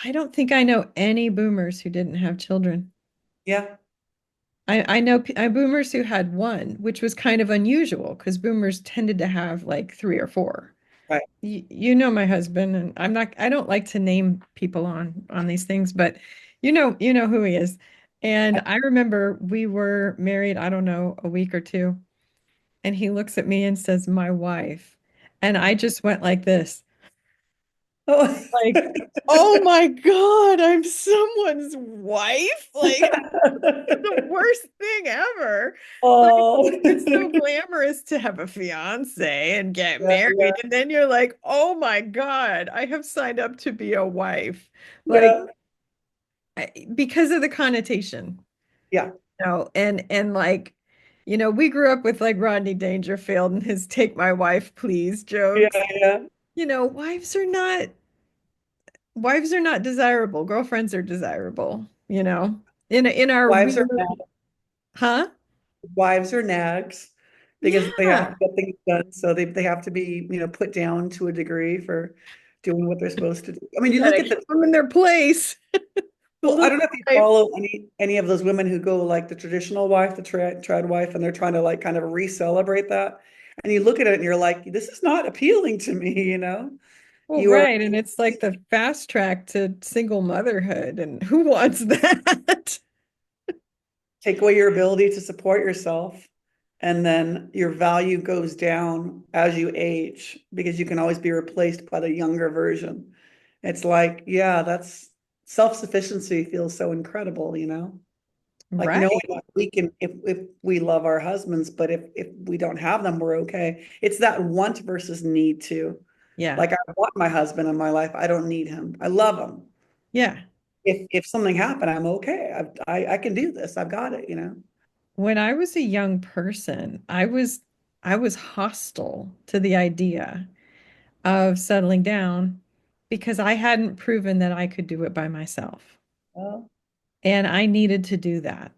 I don't think I know any boomers who didn't have children. Yeah, I know boomers who had one, which was kind of unusual because boomers tended to have like three or four. right. You know my husband, and I don't like to name people on these things, but you know who he is. And I remember we were married, I don't know, a week or two, and he looks at me and says, "My wife." And I just went like this. Oh. Like, oh my God, I'm someone's wife? Like, the worst thing ever. Like, Oh. it's so glamorous to have a fiance and get Yeah, yeah, married. And then you're like, oh my God, I have signed up to be a wife. Like, yeah, because of the connotation, yeah, and like, we grew up with like Rodney Dangerfield and his take my wife, please yeah, jokes. yeah. Wives are not desirable. Girlfriends are desirable, in our Wives are weird, huh? wives are nags because they have to Yeah. get things done. So they have to be, put down to a degree for doing what they're supposed to do. I mean, You you look gotta at keep the, them in their place. The well, I little don't know if you wife. follow any of those women who go like the traditional wife, the trad wife, and they're trying to like kind of re-celebrate that. And you look at it and you're like, this is not appealing to me, you know? Well, You are right. And it's like the fast track to single motherhood. And who wants that? take away your ability to support yourself, and then your value goes down as you age because you can always be replaced by the younger version. It's like, yeah, that's self-sufficiency feels so incredible, like knowing Right. that we can, if we love our husbands, but if we don't have them, we're okay. It's that want versus need too. Yeah. Like I want my husband in my life. I don't need him. I love him. Yeah. If something happened, I'm okay. I can do this. I've got it. When I was a young person, I was hostile to the idea of settling down because I hadn't proven that I could do it by myself. Well, And I needed to do that,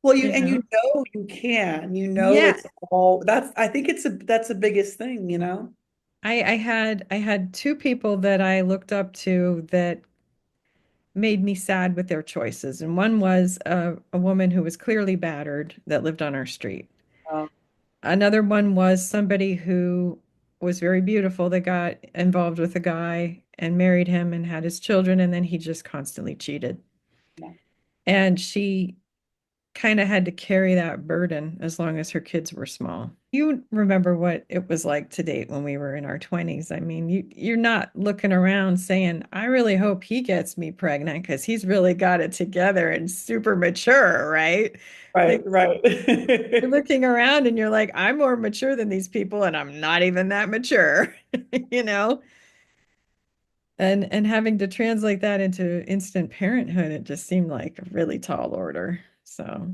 well, you you and know? you can, Yeah. it's all that's I think that's the biggest thing. I had two people that I looked up to that made me sad with their choices. And one was a woman who was clearly battered that lived on our street. Um, Another one was somebody who was very beautiful that got involved with a guy and married him and had his children, and then he just constantly cheated. yeah. And she kind of had to carry that burden as long as her kids were small. You remember what it was like to date when we were in our 20s. I mean, you're not looking around saying, I really hope he gets me pregnant because he's really got it together and super mature, right? Right, Like right. you're looking around and you're like, I'm more mature than these people, and I'm not even that mature, you know? And having to translate that into instant parenthood, it just seemed like a really tall order. So,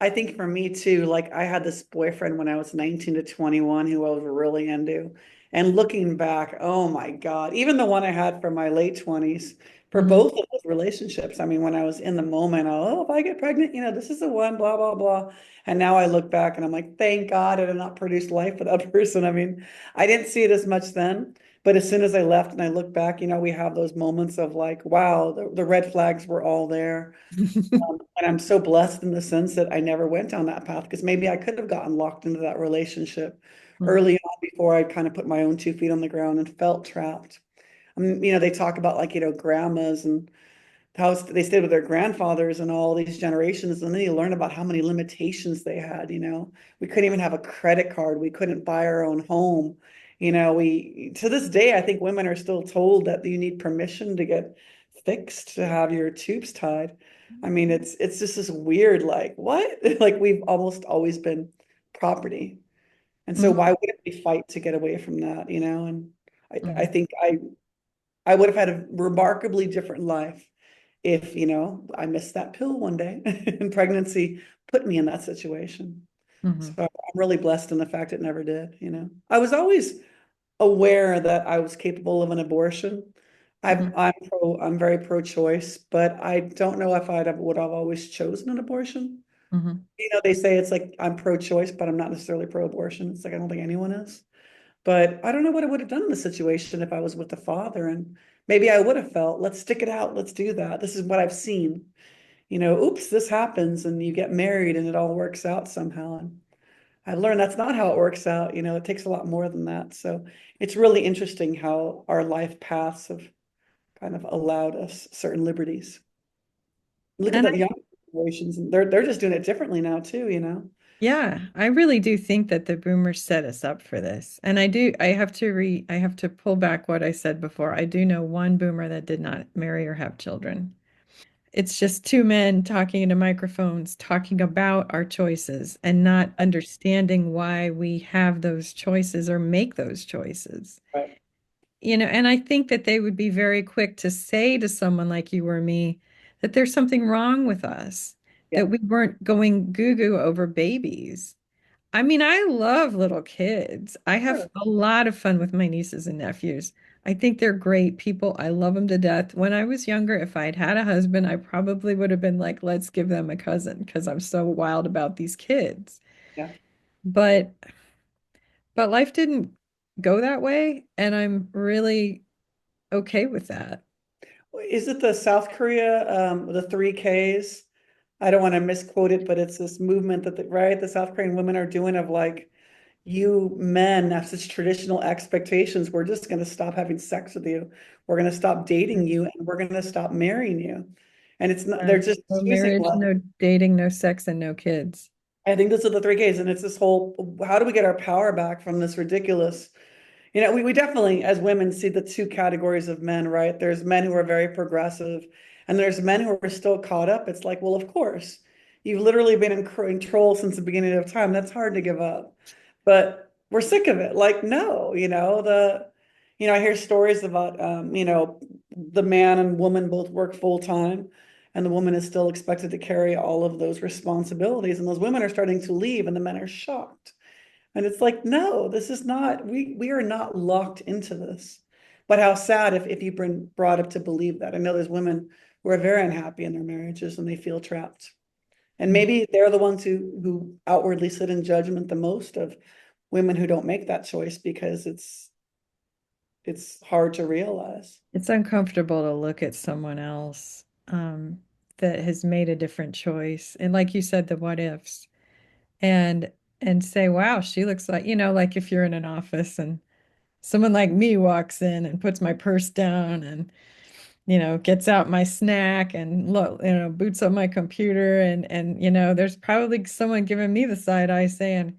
I think for me too, like I had this boyfriend when I was 19 to 21 who I was really into. And looking back, oh my God, even the one I had for my late 20s, for mhm. both of those relationships. I mean, when I was in the moment, oh, if I get pregnant, this is the one, blah, blah, blah. And now I look back and I'm like, thank God I did not produce life for that person. I mean, I didn't see it as much then. But as soon as I left and I look back, we have those moments of like, wow, the red flags were all there. And I'm so blessed in the sense that I never went down that path because maybe I could have gotten locked into that relationship Mhm. early on before I kind of put my own 2 feet on the ground and felt trapped. They talk about like, grandmas and how they stayed with their grandfathers and all these generations. And then you learn about how many limitations they had. We couldn't even have a credit card. We couldn't buy our own home. To this day, I think women are still told that you need permission to get fixed, to have your tubes tied. I mean, it's just this weird, like, what? Like we've almost always been property. And so why Mhm. wouldn't we fight to get away from that? And I Mhm. think I would have had a remarkably different life if, I missed that pill one day and pregnancy put me in that situation. So Mhm. I'm really blessed in the fact it never did. I was always aware that I was capable of an abortion. Mhm. I'm very pro-choice, but I don't know if would have always chosen an abortion. Mhm. They say it's like I'm pro-choice, but I'm not necessarily pro-abortion. It's like I don't think anyone is. But I don't know what I would have done in the situation if I was with the father and maybe I would have felt, let's stick it out, let's do that. This is what I've seen. Oops, this happens and you get married and it all works out somehow. And I've learned that's not how it works out. It takes a lot more than that. So it's really interesting how our life paths have kind of allowed us certain liberties. Look at And the young generations, and they're just doing it differently now too. yeah, I really do think that the boomers set us up for this. And I have to pull back what I said before. I do know one boomer that did not marry or have children. It's just two men talking into microphones, talking about our choices and not understanding why we have those choices or make those choices. Right. And I think that they would be very quick to say to someone like you or me that there's something wrong with us, Yeah. that we weren't going goo-goo over babies. I mean, I love little kids. I have Sure. a lot of fun with my nieces and nephews. I think they're great people. I love them to death. When I was younger, if I'd had a husband, I probably would have been like, let's give them a cousin because I'm so wild about these kids. Yeah. But life didn't go that way, and I'm really okay with that. Is it the South Korea, the 3Ks? I don't want to misquote it, but it's this movement that, right, the South Korean women are doing of like, you men have such traditional expectations. We're just going to stop having sex with you. We're going to stop dating you and we're going to stop marrying you. And it's not, Yeah. they're just No choosing marriage, love. no dating, no sex, and no kids. I think those are the 3Ks. And it's this whole, how do we get our power back from this ridiculous we definitely, as women, see the two categories of men, right? There's men who are very progressive, and there's men who are still caught up. It's like, well, of course, you've literally been in control since the beginning of time. That's hard to give up, but we're sick of it. Like, no, I hear stories about, the man and woman both work full time, and the woman is still expected to carry all of those responsibilities, and those women are starting to leave, and the men are shocked. And it's like, no, this is not, we are not locked into this. But how sad if you've been brought up to believe that. I know there's women who are very unhappy in their marriages and they feel trapped. And maybe they're the ones who outwardly sit in judgment the most of women who don't make that choice because it's hard to realize. It's uncomfortable to look at someone else that has made a different choice. And like you said, the what ifs. And say, wow, she looks like, like if you're in an office and someone like me walks in and puts my purse down and, gets out my snack and look, boots up my computer and there's probably someone giving me the side eye saying,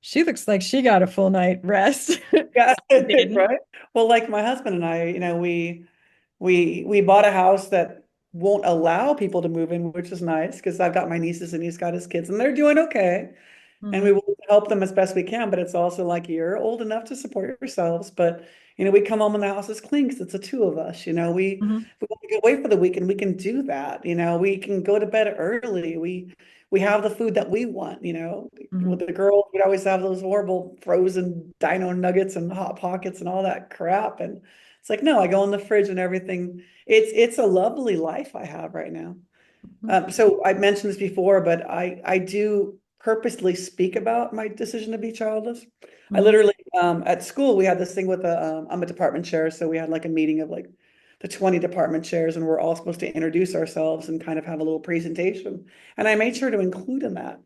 she looks like she got a full night rest. Yeah, I didn't. right. Well, like my husband and I, we bought a house that won't allow people to move in, which is nice because I've got my nieces and he's got his kids and they're doing okay. And we Mhm, will help them as best we can, but it's also like you're old enough to support yourselves. But we come home and the house is clean because it's the two of us. mhm, We want to get away for the weekend. We can do that. We can go to bed early. We have the food that we want. With mhm. the girls, we'd always have those horrible frozen dino nuggets and hot pockets and all that crap. And it's like, no, I go in the fridge and everything. It's a lovely life I have right now. Mhm, So I mentioned this before, but I do purposely speak about my decision to be childless. I mhm, literally at school we had this thing with I'm a department chair, so we had like a meeting of like the 20 department chairs, and we're all supposed to introduce ourselves and kind of have a little presentation. And I made sure to include in that.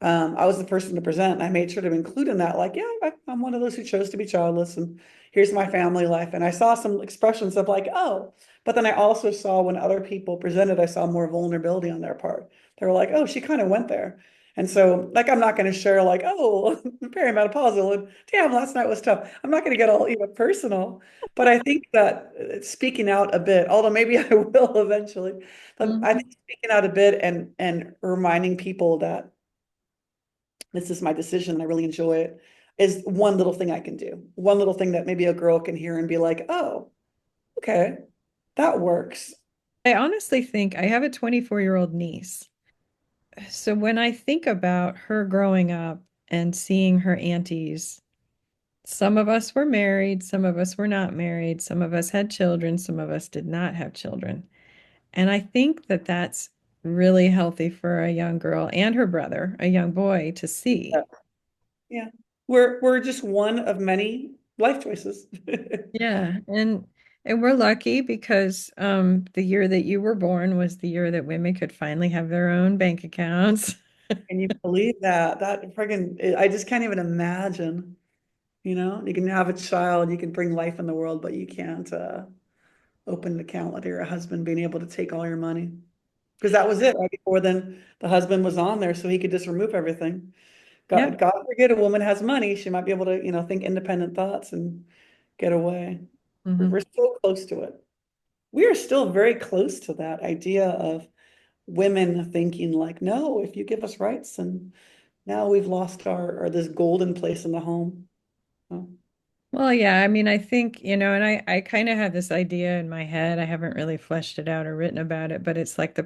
I was the person to present, and I made sure to include in that, like, yeah, I'm one of those who chose to be childless, and here's my family life. And I saw some expressions of like, oh. But then I also saw when other people presented, I saw more vulnerability on their part. They were like, oh, she kind of went there. And so, like, I'm not going to share, like, oh, perimenopausal and damn, last night was tough. I'm not going to get all personal. But I think that speaking out a bit, although maybe I will eventually, but I mhm. think speaking out a bit and reminding people that this is my decision, I really enjoy it, is one little thing I can do. One little thing that maybe a girl can hear and be like, oh, okay, that works. I honestly think I have a 24-year-old niece. So when I think about her growing up and seeing her aunties, some of us were married, some of us were not married, some of us had children, some of us did not have children. And I think that that's really healthy for a young girl and her brother, a young boy, to Yeah. see. Yeah. We're just one of many life choices. Yeah. And And we're lucky because the year that you were born was the year that women could finally have their own bank accounts. Can you believe that? That friggin', I just can't even imagine, you can have a child, you can bring life in the world, but you can't open an account with your husband being able to take all your money. Because that was it, right before then the husband was on there, so he could just remove everything. God, Yep. God forbid a woman has money, she might be able to, think independent thoughts and get away. We're Hmm. so close to it. We are still very close to that idea of women thinking like, no, if you give us rights, and now we've lost our this golden place in the home. Oh, Well, yeah, I mean, I think, and I kind of have this idea in my head. I haven't really fleshed it out or written about it, but it's like the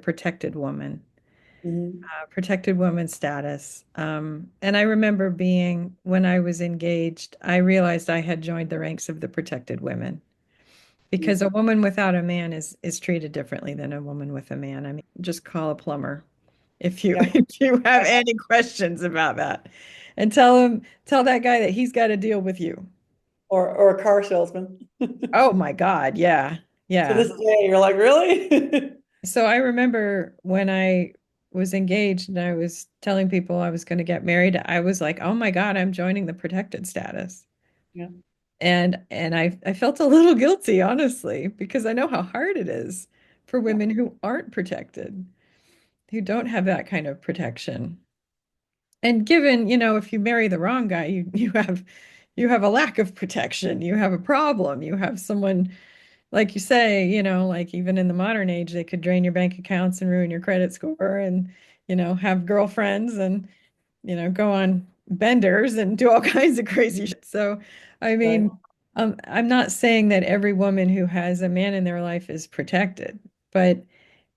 mhm. protected woman status. And I remember being, when I was engaged, I realized I had joined the ranks of the protected women Yeah. because a woman without a man is treated differently than a woman with a man. I mean, just call a plumber if you Yeah. if you have any questions about that, and tell that guy that he's got to deal with you. Or a car salesman. Oh my God, yeah. To Yeah. this day, you're like, really? So I remember when I was engaged and I was telling people I was going to get married, I was like, "Oh my God, I'm joining the protected status." Yeah. And I felt a little guilty, honestly, because I know how hard it is for Yeah. women who aren't protected, who don't have that kind of protection. And given, if you marry the wrong guy, you have a lack of protection. You have a problem. You have someone, like you say, like even in the modern age, they could drain your bank accounts and ruin your credit score and, have girlfriends and, go on benders and do all kinds of crazy shit. So, I Right. mean, I'm not saying that every woman who has a man in their life is protected, but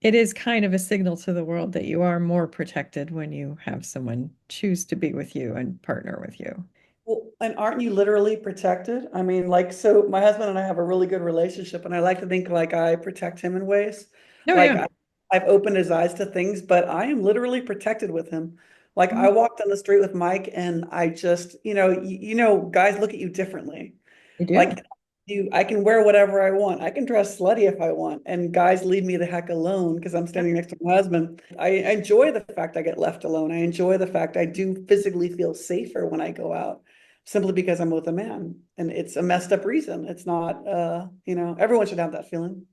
it is kind of a signal to the world that you are more protected when you have someone choose to be with you and partner with you. Well, and aren't you literally protected? I mean, like, so my husband and I have a really good relationship, and I like to think like I protect him in ways. No, Like yeah. I've opened his eyes to things, but I am literally protected with him. Like I Mhm. walked on the street with Mike, and I just, guys look at you differently. You do. Like I can wear whatever I want. I can dress slutty if I want. And guys leave me the heck alone because I'm Yep. standing next to my husband. I enjoy the fact I get left alone. I enjoy the fact I do physically feel safer when I go out simply because I'm with a man. And it's a messed up reason. It's not everyone should have that feeling.